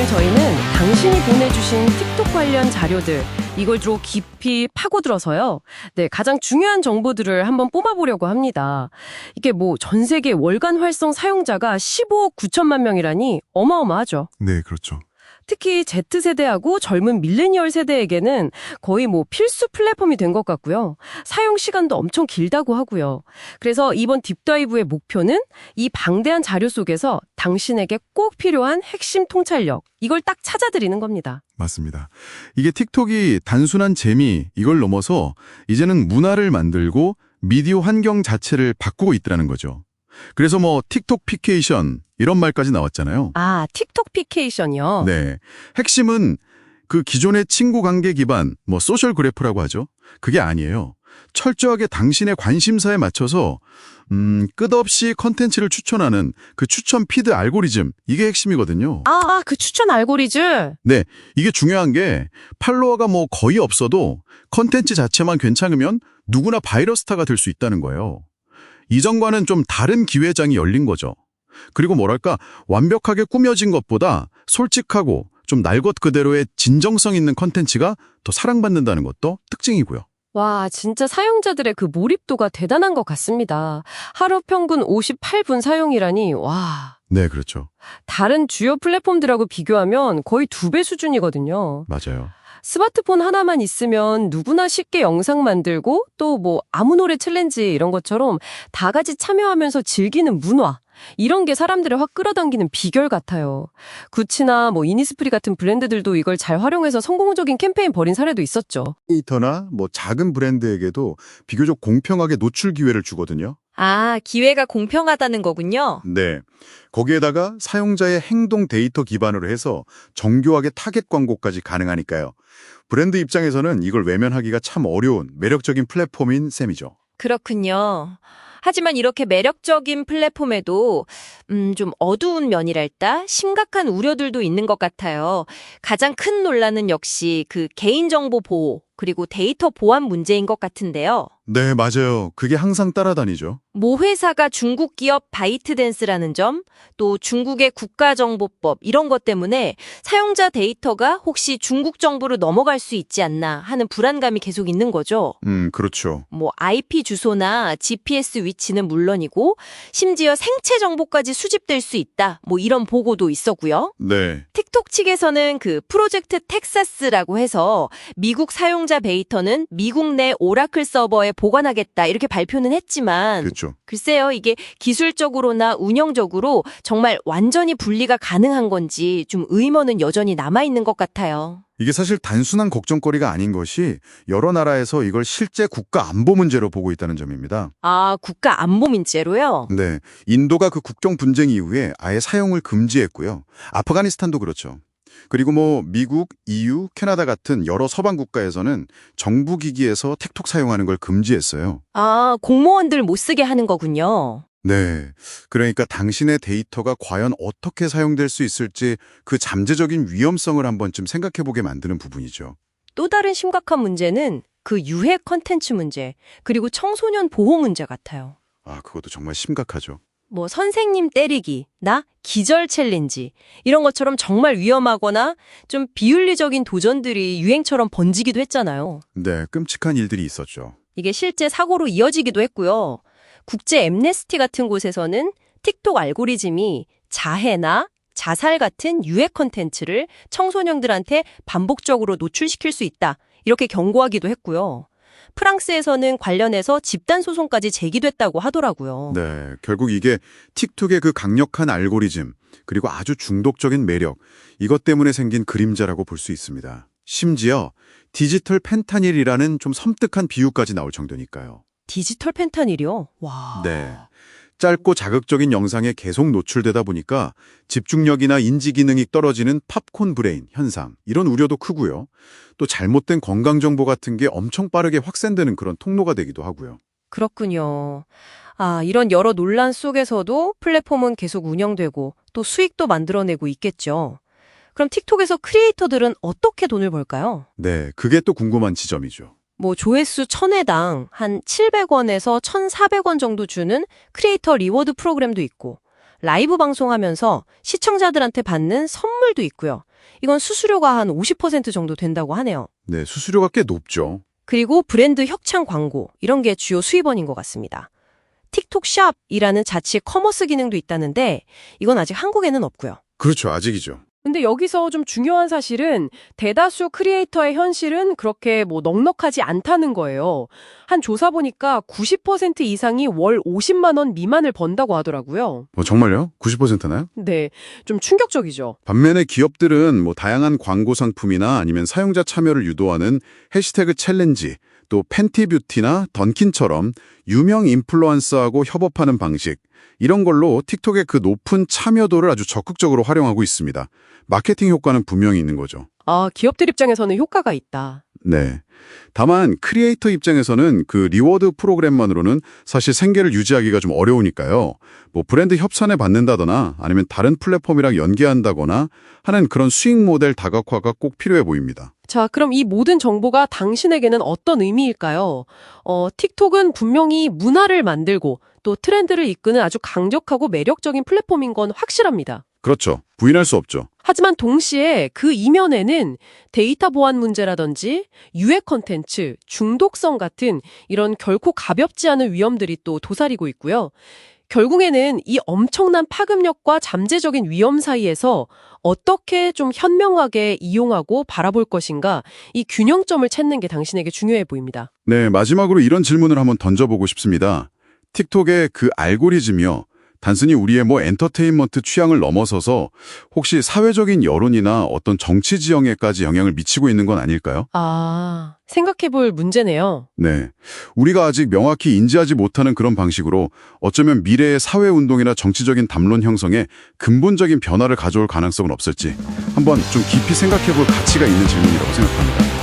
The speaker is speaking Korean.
오늘 저희는 당신이 보내주신 틱톡 관련 자료들, 이걸 주로 깊이 파고들어서요. 네, 가장 중요한 정보들을 한번 뽑아보려고 합니다. 이게 뭐 전 세계 월간 활성 사용자가 15억 9천만 명이라니 어마어마하죠. 네, 그렇죠. 특히 Z세대하고 젊은 밀레니얼 세대에게는 거의 뭐 필수 플랫폼이 된 것 같고요. 사용 시간도 엄청 길다고 하고요. 그래서 이번 딥다이브의 목표는 이 방대한 자료 속에서 당신에게 꼭 필요한 핵심 통찰력, 이걸 딱 찾아드리는 겁니다. 맞습니다. 이게 틱톡이 단순한 재미, 이걸 넘어서 이제는 문화를 만들고 미디어 환경 자체를 바꾸고 있다는 거죠. 그래서 뭐 틱톡피케이션 이런 말까지 나왔잖아요. 아, 틱톡피케이션이요? 네. 핵심은 그 기존의 친구 관계 기반, 뭐 소셜 그래프라고 하죠. 그게 아니에요. 철저하게 당신의 관심사에 맞춰서 끝없이 컨텐츠를 추천하는 그 추천 피드 알고리즘, 이게 핵심이거든요. 아, 그 추천 알고리즘. 네, 이게 중요한 게 팔로워가 뭐 거의 없어도 컨텐츠 자체만 괜찮으면 누구나 바이럴 스타가 될 수 있다는 거예요. 이전과는 좀 다른 기회장이 열린 거죠. 그리고 뭐랄까 완벽하게 꾸며진 것보다 솔직하고 좀 날 것 그대로의 진정성 있는 컨텐츠가 더 사랑받는다는 것도 특징이고요. 와, 진짜 사용자들의 그 몰입도가 대단한 것 같습니다. 하루 평균 58분 사용이라니, 와. 네, 그렇죠. 다른 주요 플랫폼들하고 비교하면 거의 2배 수준이거든요. 맞아요. 스마트폰 하나만 있으면 누구나 쉽게 영상 만들고 또 뭐 아무 노래 챌린지 이런 것처럼 다 같이 참여하면서 즐기는 문화, 이런 게 사람들을 확 끌어당기는 비결 같아요. 구치나 뭐 이니스프리 같은 브랜드들도 이걸 잘 활용해서 성공적인 캠페인 벌인 사례도 있었죠. 크리에이터나 뭐 작은 브랜드에게도 비교적 공평하게 노출 기회를 주거든요. 아, 기회가 공평하다는 거군요. 네. 거기에다가 사용자의 행동 데이터 기반으로 해서 정교하게 타겟 광고까지 가능하니까요. 브랜드 입장에서는 이걸 외면하기가 참 어려운 매력적인 플랫폼인 셈이죠. 그렇군요. 하지만 이렇게 매력적인 플랫폼에도 좀 어두운 면이랄까? 심각한 우려들도 있는 것 같아요. 가장 큰 논란은 역시 그 개인정보 보호, 그리고 데이터 보안 문제인 것 같은데요. 네, 맞아요. 그게 항상 따라다니죠. 모 회사가 중국 기업 바이트댄스라는 점, 또 중국의 국가정보법 이런 것 때문에 사용자 데이터가 혹시 중국 정부로 넘어갈 수 있지 않나 하는 불안감이 계속 있는 거죠. 그렇죠. 뭐 IP 주소나 GPS 위치는 물론이고 심지어 생체 정보까지 수집될 수 있다. 뭐 이런 보고도 있었고요. 네. 틱톡 측에서는 그 프로젝트 텍사스라고 해서 미국 사용자 데이터는 미국 내 오라클 서버에 보관하겠다 이렇게 발표는 했지만 그렇죠. 글쎄요, 이게 기술적으로나 운영적으로 정말 완전히 분리가 가능한 건지 좀 의문은 여전히 남아있는 것 같아요. 이게 사실 단순한 걱정거리가 아닌 것이 여러 나라에서 이걸 실제 국가 안보 문제로 보고 있다는 점입니다. 아, 국가 안보 문제로요? 네. 인도가 그 국경 분쟁 이후에 아예 사용을 금지했고요. 아프가니스탄도 그렇죠. 그리고 뭐 미국, EU, 캐나다 같은 여러 서방 국가에서는 정부 기기에서 틱톡 사용하는 걸 금지했어요. 아, 공무원들 못 쓰게 하는 거군요. 네. 그러니까 당신의 데이터가 과연 어떻게 사용될 수 있을지 그 잠재적인 위험성을 한 번쯤 생각해보게 만드는 부분이죠. 또 다른 심각한 문제는 그 유해 컨텐츠 문제, 그리고 청소년 보호 문제 같아요. 아, 그것도 정말 심각하죠. 뭐 선생님 때리기, 나 기절 챌린지, 이런 것처럼 정말 위험하거나 좀 비윤리적인 도전들이 유행처럼 번지기도 했잖아요. 네, 끔찍한 일들이 있었죠. 이게 실제 사고로 이어지기도 했고요. 국제 엠네스티 같은 곳에서는 틱톡 알고리즘이 자해나 자살 같은 유해 컨텐츠를 청소년들한테 반복적으로 노출시킬 수 있다, 이렇게 경고하기도 했고요. 프랑스에서는 관련해서 집단 소송까지 제기됐다고 하더라고요. 네, 결국 이게 틱톡의 그 강력한 알고리즘, 그리고 아주 중독적인 매력, 이것 때문에 생긴 그림자라고 볼 수 있습니다. 심지어 디지털 펜타닐이라는 좀 섬뜩한 비유까지 나올 정도니까요. 디지털 펜타닐이요? 와. 네. 짧고 자극적인 영상에 계속 노출되다 보니까 집중력이나 인지 기능이 떨어지는 팝콘 브레인 현상, 이런 우려도 크고요. 또 잘못된 건강 정보 같은 게 엄청 빠르게 확산되는 그런 통로가 되기도 하고요. 그렇군요. 아, 이런 여러 논란 속에서도 플랫폼은 계속 운영되고 또 수익도 만들어내고 있겠죠. 그럼 틱톡에서 크리에이터들은 어떻게 돈을 벌까요? 네, 그게 또 궁금한 지점이죠. 뭐 조회수 1000회당 한 700원에서 1,400원 정도 주는 크리에이터 리워드 프로그램도 있고, 라이브 방송하면서 시청자들한테 받는 선물도 있고요. 이건 수수료가 한 50% 정도 된다고 하네요. 네, 수수료가 꽤 높죠. 그리고 브랜드 협찬 광고, 이런 게 주요 수입원인 것 같습니다. 틱톡 샵이라는 자취 커머스 기능도 있다는데 이건 아직 한국에는 없고요. 그렇죠, 아직이죠. 근데 여기서 좀 중요한 사실은 대다수 크리에이터의 현실은 그렇게 뭐 넉넉하지 않다는 거예요. 한 조사 보니까 90% 이상이 월 50만 원 미만을 번다고 하더라고요. 정말요? 90%나요? 네, 좀 충격적이죠. 반면에 기업들은 뭐 다양한 광고 상품이나 아니면 사용자 참여를 유도하는 해시태그 챌린지, 또 팬티뷰티나 던킨처럼 유명 인플루언서하고 협업하는 방식, 이런 걸로 틱톡의 그 높은 참여도를 아주 적극적으로 활용하고 있습니다. 마케팅 효과는 분명히 있는 거죠. 아, 기업들 입장에서는 효과가 있다. 네. 다만 크리에이터 입장에서는 그 리워드 프로그램만으로는 사실 생계를 유지하기가 좀 어려우니까요. 뭐 브랜드 협찬에 받는다거나 아니면 다른 플랫폼이랑 연계한다거나 하는 그런 수익 모델 다각화가 꼭 필요해 보입니다. 자, 그럼 이 모든 정보가 당신에게는 어떤 의미일까요? 틱톡은 분명히 문화를 만들고 또 트렌드를 이끄는 아주 강력하고 매력적인 플랫폼인 건 확실합니다. 그렇죠. 부인할 수 없죠. 하지만 동시에 그 이면에는 데이터 보안 문제라든지 유해 콘텐츠, 중독성 같은 이런 결코 가볍지 않은 위험들이 또 도사리고 있고요. 결국에는 이 엄청난 파급력과 잠재적인 위험 사이에서 어떻게 좀 현명하게 이용하고 바라볼 것인가, 이 균형점을 찾는 게 당신에게 중요해 보입니다. 네, 마지막으로 이런 질문을 한번 던져보고 싶습니다. 틱톡의 그 알고리즘이요. 단순히 우리의 뭐 엔터테인먼트 취향을 넘어서서 혹시 사회적인 여론이나 어떤 정치 지형에까지 영향을 미치고 있는 건 아닐까요? 아, 생각해볼 문제네요. 네. 우리가 아직 명확히 인지하지 못하는 그런 방식으로 어쩌면 미래의 사회운동이나 정치적인 담론 형성에 근본적인 변화를 가져올 가능성은 없을지 한번 좀 깊이 생각해볼 가치가 있는 질문이라고 생각합니다.